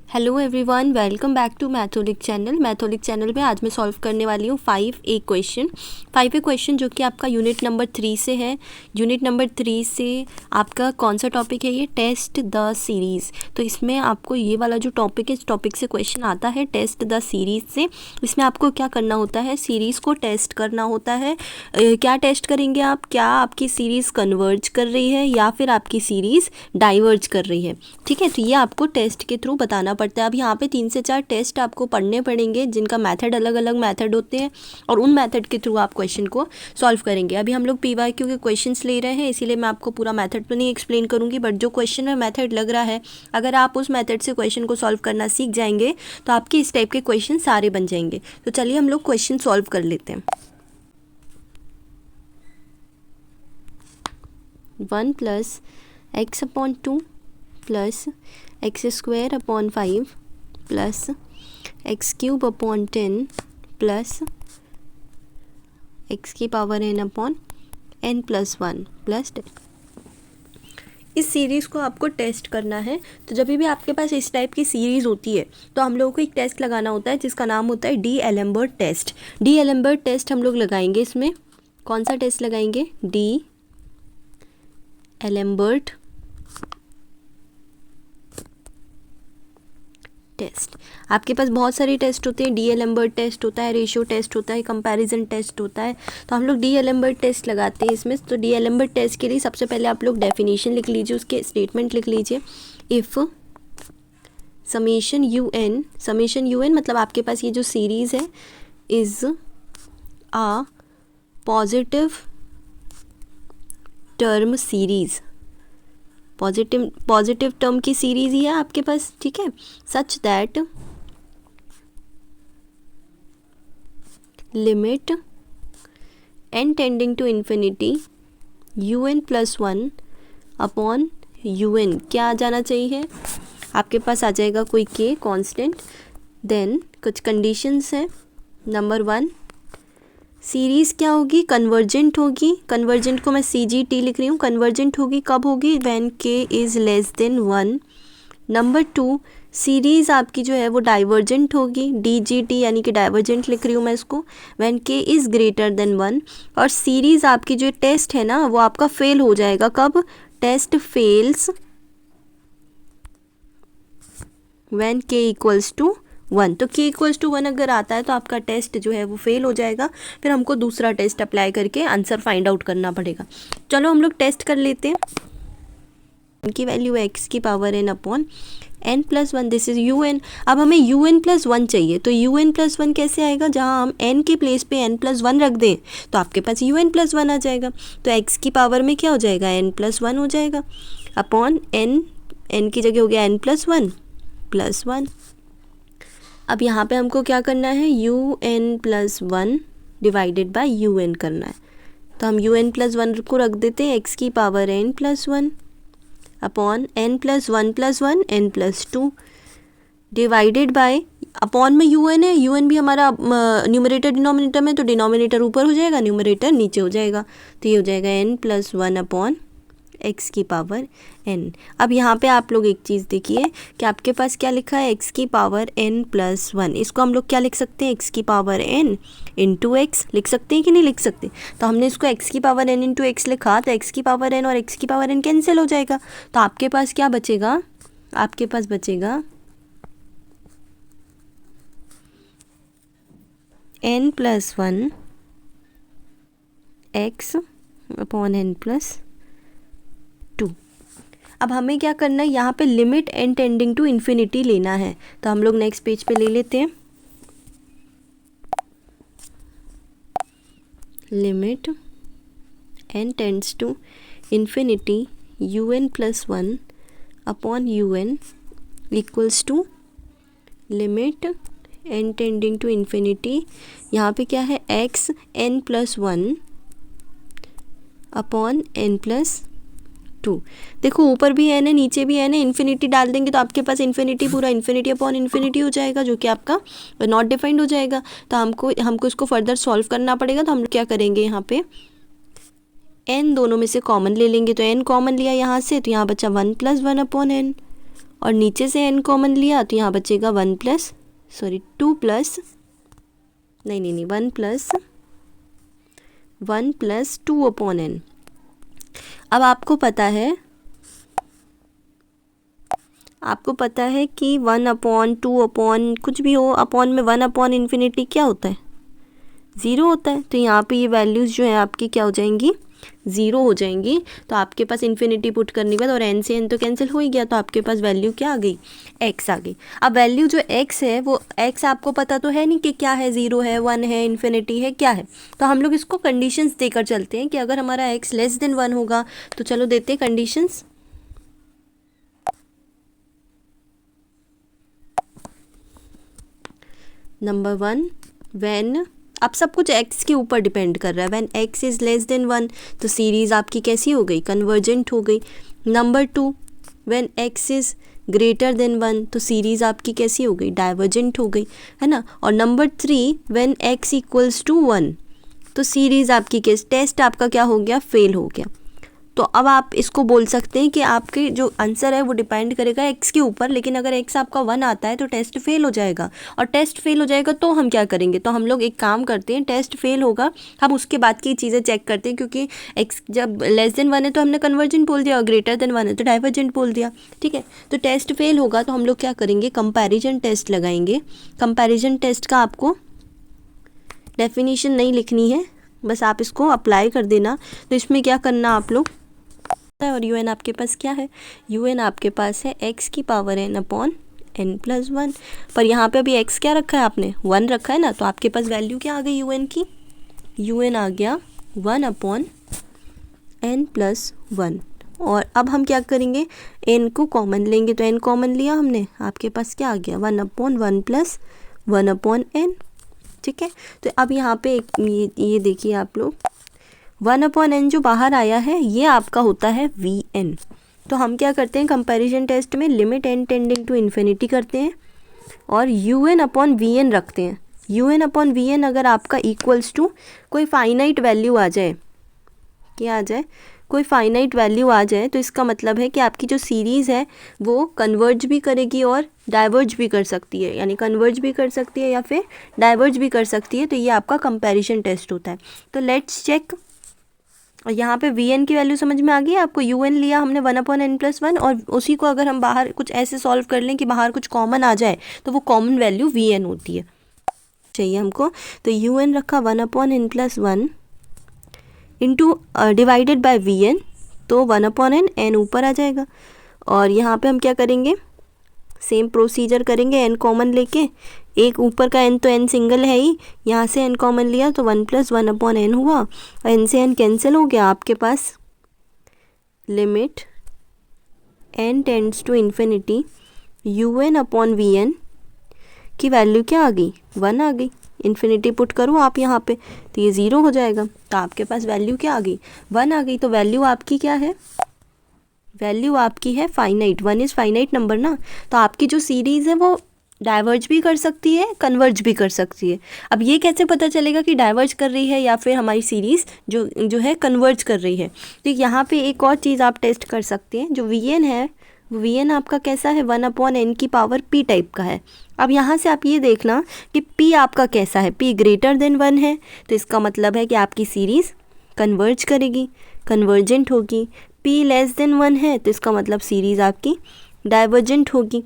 Hello everyone, welcome back to Mathologic channel में आज मैं सॉल्व करने वाली हूँ 5A क्वेश्चन जो कि आपका यूनिट नंबर 3 से है। यूनिट नंबर 3 से आपका कौन सा टॉपिक है? ये टेस्ट द सीरीज़। तो इसमें आपको ये वाला जो टॉपिक है, इस टॉपिक से क्वेश्चन आता है टेस्ट द सीरीज़ से। इसमें आपको क्या करना होता है? सीरीज़ को टेस्ट करना होता है। क्या टेस्ट करेंगे आप? क्या आपकी सीरीज़ कन्वर्ज कर रही है या फिर आपकी सीरीज़ डाइवर्ज कर रही है। ठीक है, तो ये आपको टेस्ट के थ्रू बताना पड़ता है। अब यहाँ पे 3 से 4 टेस्ट आपको पढ़ने पड़ेंगे जिनका मेथड अलग अलग मेथड होते हैं और उन मेथड के थ्रू आप क्वेश्चन को सॉल्व करेंगे। अभी हम लोग PYQ के क्वेश्चंस ले रहे हैं, इसीलिए मैं आपको पूरा मेथड तो नहीं एक्सप्लेन करूँगी, बट जो क्वेश्चन में मेथड लग रहा है, अगर आप उस मेथड से क्वेश्चन को सॉल्व करना सीख जाएंगे तो आपके इस टाइप के क्वेश्चन सारे बन जाएंगे। तो चलिए हम लोग क्वेश्चन सॉल्व कर लेते हैं। 1 + x/2 plus x² 5 plus x³ 10 plus x⁴n/n+1 plus 10। इस सीरीज़ को आपको टेस्ट करना है। तो जब भी आपके पास इस टाइप की सीरीज़ होती है तो हम लोगों को एक टेस्ट लगाना होता है जिसका नाम होता है डी-एलेम्बर्ट टेस्ट। डी-एलेम्बर्ट टेस्ट हम लोग लगाएंगे। इसमें कौन सा टेस्ट लगाएंगे? D-Alembert test. आपके पास बहुत सारे टेस्ट होते हैं। डी-एलेम्बर्ट टेस्ट होता है, रेशियो टेस्ट होता है, कंपैरिजन टेस्ट होता है। तो हम लोग डी-एलेम्बर्ट टेस्ट लगाते हैं इसमें। तो डी-एलेम्बर्ट टेस्ट के लिए सबसे पहले आप लोग डेफिनेशन लिख लीजिए, उसके स्टेटमेंट लिख लीजिए। इफ़ समेशन UN मतलब आपके पास ये जो सीरीज़ है is a positive term series, positive term की सीरीज़ ही है आपके पास। ठीक है, such that limit n tending to infinity UN+1 upon UN क्या आ जाना चाहिए? आपके पास आ जाएगा कोई k कांस्टेंट। देन कुछ कंडीशंस हैं। नंबर 1, सीरीज़ क्या होगी? कन्वर्जेंट होगी। कन्वर्जेंट को मैं CGT लिख रही हूँ। कन्वर्जेंट होगी कब होगी? When k is less than 1। Number 2, series आपकी जो है वो डाइवर्जेंट होगी। DGT यानी कि डाइवर्जेंट लिख रही हूँ मैं इसको। When k is greater than 1। और सीरीज़ आपकी जो टेस्ट है ना वो आपका फेल हो जाएगा। कब? Test fails when k equals to 1। तो k इक्वल्स टू 1 अगर आता है तो आपका टेस्ट जो है वो फेल हो जाएगा। फिर हमको दूसरा टेस्ट अप्लाई करके आंसर फाइंड आउट करना पड़ेगा। चलो हम लोग टेस्ट कर लेते हैं। इनकी value x⁴n/n+1, this is UN। अब हमें UN+1 चाहिए। तो UN+1 कैसे आएगा? जहाँ हम n के प्लेस पे n+1 रख दें तो आपके पास UN+1 आ जाएगा। तो x की पावर में क्या हो जाएगा? n+1 हो जाएगा अपॉन n की जगह हो गया n+1 अब यहाँ पे हमको क्या करना है? UN+1 डिवाइडेड बाय UN करना है। तो हम UN+1 को रख देते हैं x⁴n+1 upon n+1+1 n+2 divided by, upon में UN है, UN भी हमारा न्यूमरेटर डिनोमिनेटर में, तो डिनोमिनेटर ऊपर हो जाएगा, न्यूमरेटर नीचे हो जाएगा। तो ये हो जाएगा n+1 अपॉन x⁴n। अब यहाँ पे आप लोग एक चीज़ देखिए कि आपके पास क्या लिखा है? x⁴n+1। इसको हम लोग क्या लिख सकते हैं? x⁴n इंटू x लिख सकते हैं कि नहीं लिख सकते? तो हमने इसको x⁴n इंटू x लिखा तो x⁴n और x⁴n कैंसिल हो जाएगा। तो आपके पास क्या बचेगा? आपके पास बचेगा n+1 x/n+2। अब हमें क्या करना है? यहाँ पे limit n tending to infinity लेना है। तो हम लोग नेक्स्ट पेज पे ले लेते हैं। Limit n tends to infinity UN+1 upon UN equals to limit n tending to infinity, यहाँ पे क्या है? xn+1 upon n+2। देखो ऊपर भी n है, नीचे भी n है। इन्फिनिटी डाल देंगे तो आपके पास इन्फिनिटी पूरा इन्फिनिटी अपॉन इन्फिनिटी हो जाएगा, जो कि आपका नॉट डिफाइंड हो जाएगा। तो हमको इसको फर्दर सॉल्व करना पड़ेगा। तो हम क्या करेंगे? यहाँ पे n दोनों में से कॉमन ले लेंगे। तो n कॉमन लिया यहाँ से, तो यहाँ बचा 1+1 अपॉन n और नीचे से n कॉमन लिया तो यहाँ बचेगा 1 प्लस 2 अपॉन n। अब आपको पता है कि 1 अपॉन 2 अपॉन कुछ भी हो, अपॉन में 1 अपॉन इन्फिनिटी क्या होता है, 0 होता है। तो यहाँ पे ये वैल्यूज़ जो है आपकी क्या हो जाएंगी, 0 हो जाएंगी। तो आपके पास इन्फिनिटी पुट करने के बाद, और n से n तो कैंसिल हो ही गया, तो आपके पास वैल्यू क्या आ गई, x आ गई। अब वैल्यू जो x है वो x आपको पता तो है नहीं कि क्या है, 0 है, 1 है, इन्फिनिटी है, क्या है। तो हम लोग इसको कंडीशंस देकर चलते हैं कि अगर हमारा x लेस देन 1 होगा तो चलो देते हैं कंडीशंस। नंबर 1, व्हेन, अब सब कुछ x के ऊपर डिपेंड कर रहा है। When x is less than 1 तो सीरीज़ आपकी कैसी हो गई, कन्वर्जेंट हो गई। Number 2, when x is greater than 1 तो सीरीज़ आपकी कैसी हो गई, डाइवर्जेंट हो गई, है ना। और number 3, when x equals to 1 तो सीरीज़ आपकी टेस्ट आपका क्या हो गया, फेल हो गया। तो अब आप इसको बोल सकते हैं कि आपके जो आंसर है वो डिपेंड करेगा x के ऊपर, लेकिन अगर x आपका 1 आता है तो टेस्ट फेल हो जाएगा। और टेस्ट फेल हो जाएगा तो हम क्या करेंगे, तो हम लोग एक काम करते हैं, टेस्ट फेल होगा हम उसके बाद की चीज़ें चेक करते हैं, क्योंकि x जब लेस देन 1 है तो हमने कन्वर्जेंट बोल दिया, और ग्रेटर देन 1 है तो डाइवर्जेंट बोल दिया, ठीक है। तो टेस्ट फेल होगा तो हम लोग क्या करेंगे, कंपैरिजन टेस्ट लगाएंगे। कंपैरिजन टेस्ट का आपको डेफिनेशन नहीं लिखनी है, बस आप इसको अप्लाई कर देना। तो इसमें क्या करना आप लोग, और un आपके पास क्या है, un आपके पास है x की power n upon n plus 1। पर यहाँ पे अभी x क्या रखा है आपने, 1 रखा है ना, तो आपके पास वैल्यू क्या आ गई un की, un आ गया 1 अपॉन n प्लस 1। और अब हम क्या करेंगे, n को कॉमन लेंगे, तो n कॉमन लिया हमने, आपके पास क्या आ गया 1 अपॉन 1 प्लस 1 अपॉन n, ठीक है। तो अब यहाँ पे ये देखिए आप लोग, 1 अपॉन n जो बाहर आया है ये आपका होता है vn। तो हम क्या करते हैं, कंपैरिजन टेस्ट में limit n tending to infinity करते हैं और un अपॉन vn रखते हैं। un अपॉन vn अगर आपका इक्वल्स टू कोई फाइनाइट वैल्यू आ जाए, क्या आ जाए, कोई फाइनाइट वैल्यू आ जाए, तो इसका मतलब है कि आपकी जो सीरीज़ है वो कन्वर्ज भी करेगी और डाइवर्ज भी कर सकती है, यानी कन्वर्ज भी कर सकती है या फिर डाइवर्ज भी कर सकती है। तो ये आपका कंपैरिजन टेस्ट होता है। तो लेट्स चेक। और यहाँ पे vn की वैल्यू समझ में आ गई आपको, un लिया हमने 1 अपॉन n प्लस 1, और उसी को अगर हम बाहर कुछ ऐसे सॉल्व कर लें कि बाहर कुछ कॉमन आ जाए तो वो कॉमन वैल्यू vn होती है, चाहिए हमको। तो un रखा 1 upon n plus 1 into divided by vn, तो 1 अपॉन n ऊपर आ जाएगा। और यहाँ पे हम क्या करेंगे, सेम प्रोसीजर करेंगे, n कॉमन लेके, एक ऊपर का n तो n सिंगल है ही, यहाँ से n कॉमन लिया तो 1 प्लस 1 अपॉन n हुआ, और n से n कैंसिल हो गया। आपके पास limit n tends to infinity un upon vn की वैल्यू क्या आ गई, 1 आ गई। इन्फिनिटी पुट करो आप यहाँ पे तो ये 0 हो जाएगा, तो आपके पास वैल्यू क्या आ गई, 1 आ गई। तो वैल्यू आपकी क्या है, वैल्यू आपकी है फाइनाइट, 1 इज़ फाइनाइट नंबर ना। तो आपकी जो सीरीज़ है वो डाइवर्ज भी कर सकती है, कन्वर्ज भी कर सकती है। अब ये कैसे पता चलेगा कि डाइवर्ज कर रही है या फिर हमारी सीरीज़ जो है कन्वर्ज कर रही है। तो यहाँ पे एक और चीज़ आप टेस्ट कर सकते हैं, जो vn है वो vn आपका कैसा है, 1 अपॉन n की पावर p टाइप का है। अब यहाँ से आप ये देखना कि p आपका कैसा है, p ग्रेटर देन 1 है, तो इसका मतलब है कि आपकी सीरीज़ कन्वर्ज करेगी, कन्वर्जेंट होगी। p लेस देन 1 है तो इसका मतलब सीरीज़ आपकी डाइवर्जेंट होगी।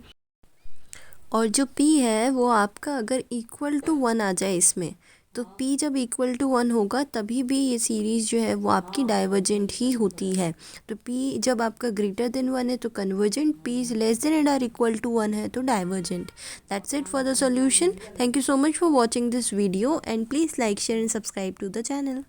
और जो p है वो आपका अगर इक्वल टू 1 आ जाए इसमें, तो p जब इक्वल टू 1 होगा तभी भी ये सीरीज़ जो है वो आपकी डाइवर्जेंट ही होती है। तो p जब आपका ग्रेटर देन 1 है तो convergent, p less than and are equal to 1 है तो divergent. That's it for the solution. Thank you so much for watching this video and please like share and subscribe to the channel.